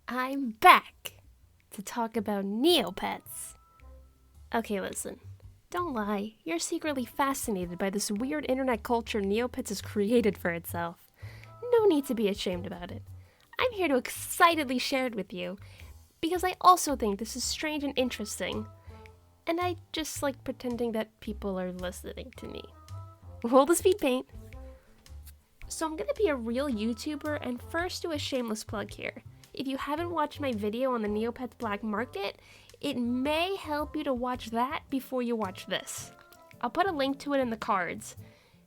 I'm back to talk about Neopets. Okay, listen. Don't lie, you're secretly fascinated by this weird internet culture Neopets has created for itself. No need to be ashamed about it. I'm here to excitedly share it with you, because I also think this is strange and interesting. And I just like pretending that people are listening to me. Roll the speed paint. So I'm gonna be a real YouTuber and first do a shameless plug here. If you haven't watched my video on the Neopets black market, it may help you to watch that before you watch this. I'll put a link to it in the cards.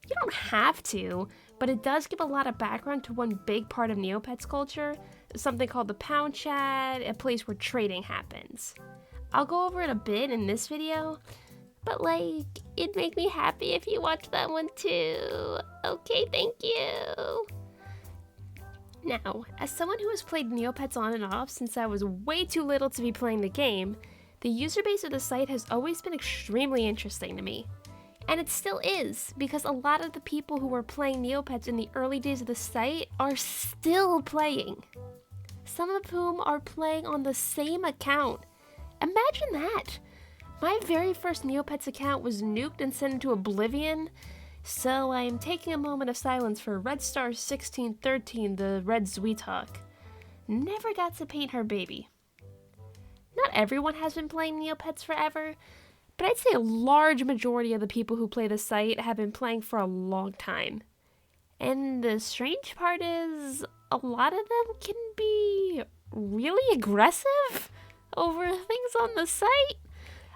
You don't have to, but it does give a lot of background to one big part of Neopets culture, something called the Pound Chat, a place where trading happens. I'll go over it a bit in this video, but it'd make me happy if you watch that one too. Okay, thank you. Now, as someone who has played Neopets on and off since I was way too little to be playing the game, the user base of the site has always been extremely interesting to me. And it still is, because a lot of the people who were playing Neopets in the early days of the site are still playing. Some of whom are playing on the same account. Imagine that! My very first Neopets account was nuked and sent into oblivion, so I'm taking a moment of silence for Red Star 1613, the Red Zweetalk. Never got to paint her baby. Not everyone has been playing Neopets forever, but I'd say a large majority of the people who play the site have been playing for a long time. And the strange part is, a lot of them can be really aggressive over things on the site.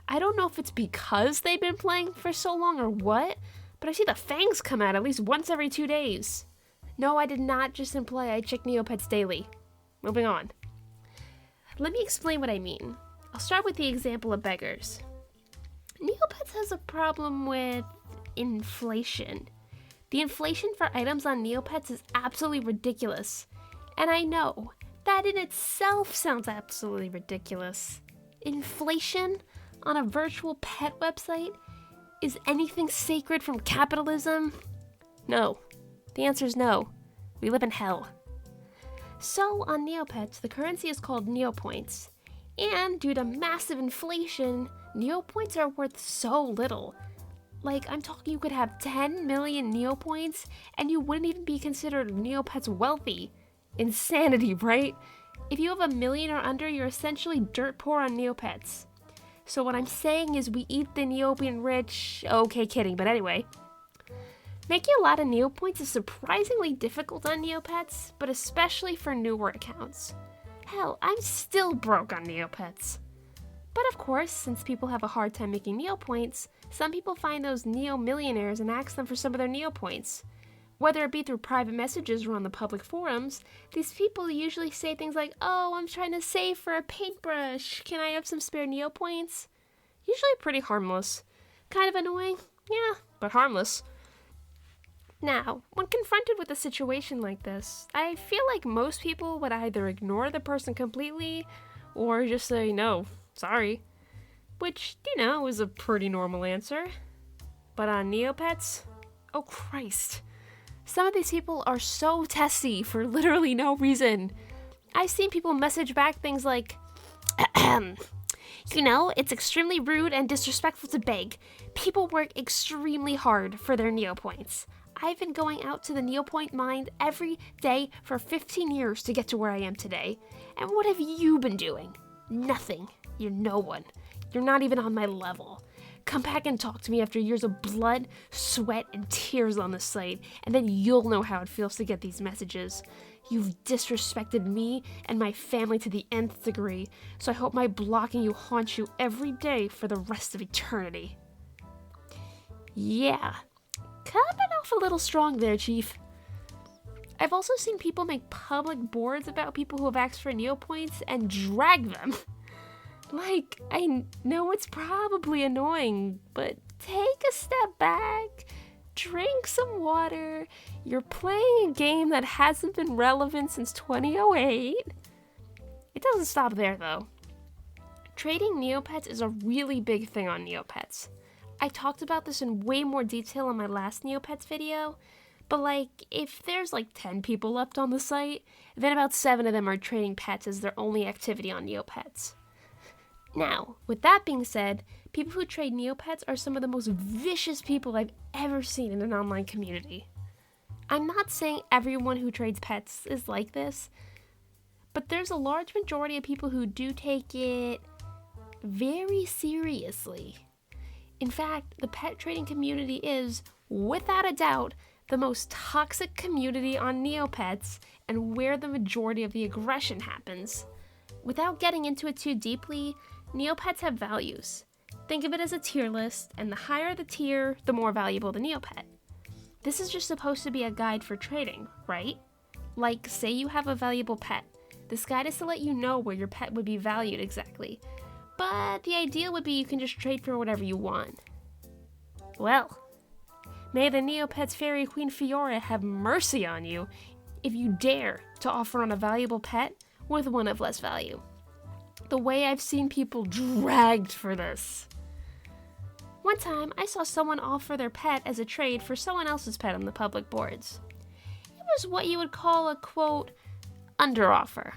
I don't know if it's because they've been playing for so long or what, but I see the fangs come out at least once every 2 days. No, I did not just imply I check Neopets daily. Moving on. Let me explain what I mean. I'll start with the example of beggars. Neopets has a problem with inflation. The inflation for items on Neopets is absolutely ridiculous. And I know, that in itself sounds absolutely ridiculous. Inflation on a virtual pet website? Is anything sacred from capitalism? No. The answer is no. We live in hell. So, on Neopets, the currency is called Neopoints. And due to massive inflation, Neopoints are worth so little. I'm talking you could have 10 million Neopoints, and you wouldn't even be considered Neopets wealthy. Insanity, right? If you have 1 million or under, you're essentially dirt poor on Neopets. So what I'm saying is we eat the Neopian rich. Okay, kidding, but anyway. Making a lot of Neopoints is surprisingly difficult on Neopets, but especially for newer accounts. Hell, I'm still broke on Neopets. But of course, since people have a hard time making Neopoints, some people find those Neo-millionaires and ask them for some of their Neopoints. Whether it be through private messages or on the public forums, these people usually say things like, "Oh, I'm trying to save for a paintbrush. Can I have some spare Neopoints?" Usually pretty harmless. Kind of annoying, yeah, but harmless. Now, when confronted with a situation like this, I feel like most people would either ignore the person completely or just say, "No, sorry." Which, is a pretty normal answer. But on Neopets, oh Christ. Some of these people are so testy for literally no reason. I've seen people message back things like, it's extremely rude and disrespectful to beg. People work extremely hard for their Neopoints. I've been going out to the Neopoint mine every day for 15 years to get to where I am today. And what have you been doing? Nothing. You're no one. You're not even on my level. Come back and talk to me after years of blood, sweat, and tears on the site, and then you'll know how it feels to get these messages. You've disrespected me and my family to the nth degree, so I hope my blocking you haunts you every day for the rest of eternity. Yeah, coming off a little strong there, Chief. I've also seen people make public boards about people who have asked for Neopoints and drag them. I know it's probably annoying, but take a step back, drink some water. You're playing a game that hasn't been relevant since 2008. It doesn't stop there, though. Trading Neopets is a really big thing on Neopets. I talked about this in way more detail in my last Neopets video, But like, if there's like 10 people left on the site, then about 7 of them are trading pets as their only activity on Neopets. Now, with that being said, people who trade Neopets are some of the most vicious people I've ever seen in an online community. I'm not saying everyone who trades pets is like this, but there's a large majority of people who do take it very seriously. In fact, the pet trading community is, without a doubt, the most toxic community on Neopets and where the majority of the aggression happens. Without getting into it too deeply, Neopets have values. Think of it as a tier list, and the higher the tier, the more valuable the Neopet. This is just supposed to be a guide for trading, right? Like, say you have a valuable pet. This guide is to let you know where your pet would be valued exactly. But the idea would be you can just trade for whatever you want. Well, may the Neopets Fairy Queen Fiora have mercy on you if you dare to offer on a valuable pet with one of less value. The way I've seen people dragged for this. One time, I saw someone offer their pet as a trade for someone else's pet on the public boards. It was what you would call a, quote, underoffer.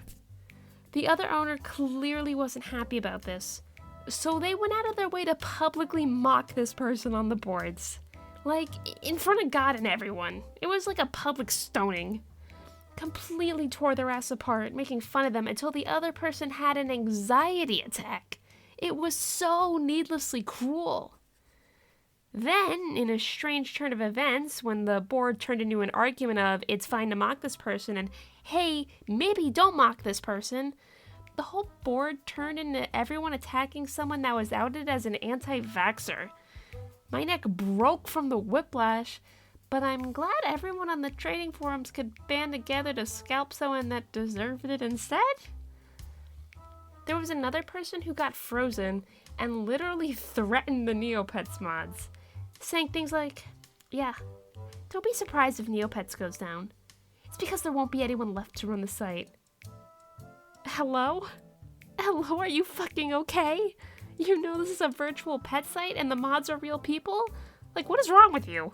The other owner clearly wasn't happy about this, so they went out of their way to publicly mock this person on the boards. Like, in front of God and everyone. It was like a public stoning. Completely tore their ass apart, making fun of them until the other person had an anxiety attack. It was so needlessly cruel. Then, in a strange turn of events, when the board turned into an argument of it's fine to mock this person and hey, maybe don't mock this person, the whole board turned into everyone attacking someone that was outed as an anti-vaxxer. My neck broke from the whiplash, but I'm glad everyone on the trading forums could band together to scalp someone that deserved it instead. There was another person who got frozen and literally threatened the Neopets mods, saying things like, yeah, don't be surprised if Neopets goes down. It's because there won't be anyone left to run the site. Hello? Hello, are you fucking okay? You know this is a virtual pet site and the mods are real people? Like, what is wrong with you?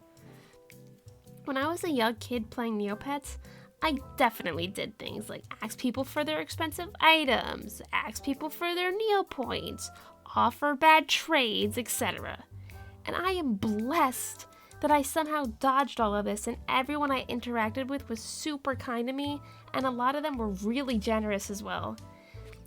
When I was a young kid playing Neopets, I definitely did things like ask people for their expensive items, ask people for their Neopoints, offer bad trades, etc. And I am blessed that I somehow dodged all of this and everyone I interacted with was super kind to me and a lot of them were really generous as well.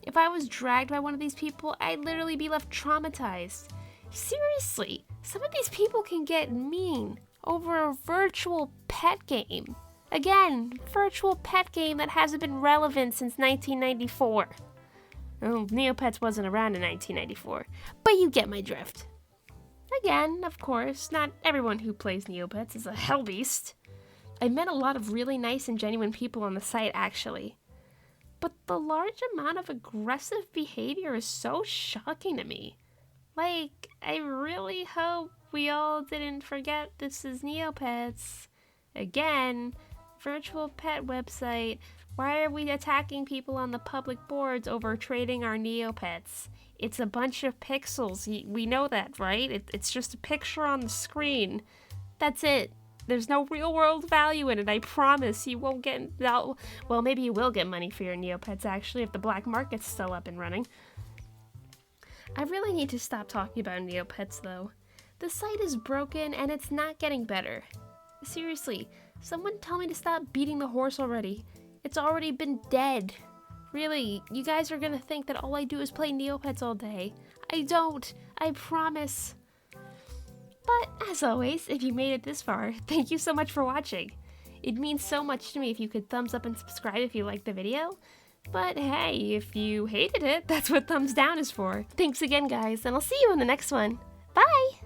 If I was dragged by one of these people, I'd literally be left traumatized. Seriously, some of these people can get mean over a virtual pet game. Again, virtual pet game that hasn't been relevant since 1994. Well, Neopets wasn't around in 1994, but you get my drift. Again, of course, not everyone who plays Neopets is a hellbeast. I've met a lot of really nice and genuine people on the site, actually. But the large amount of aggressive behavior is so shocking to me. Like, I really hope we all didn't forget this is Neopets. Again, virtual pet website. Why are we attacking people on the public boards over trading our Neopets? It's a bunch of pixels. We know that, right? It's just a picture on the screen. That's it. There's no real world value in it, I promise. You won't get... Well, maybe you will get money for your Neopets, actually, if the black market's still up and running. I really need to stop talking about Neopets, though. The site is broken, and it's not getting better. Seriously, someone tell me to stop beating the horse already. It's already been dead. Really, you guys are gonna think that all I do is play Neopets all day. I don't. I promise. But, as always, if you made it this far, thank you so much for watching. It means so much to me if you could thumbs up and subscribe if you liked the video. But hey, if you hated it, that's what thumbs down is for. Thanks again, guys, and I'll see you in the next one. Bye!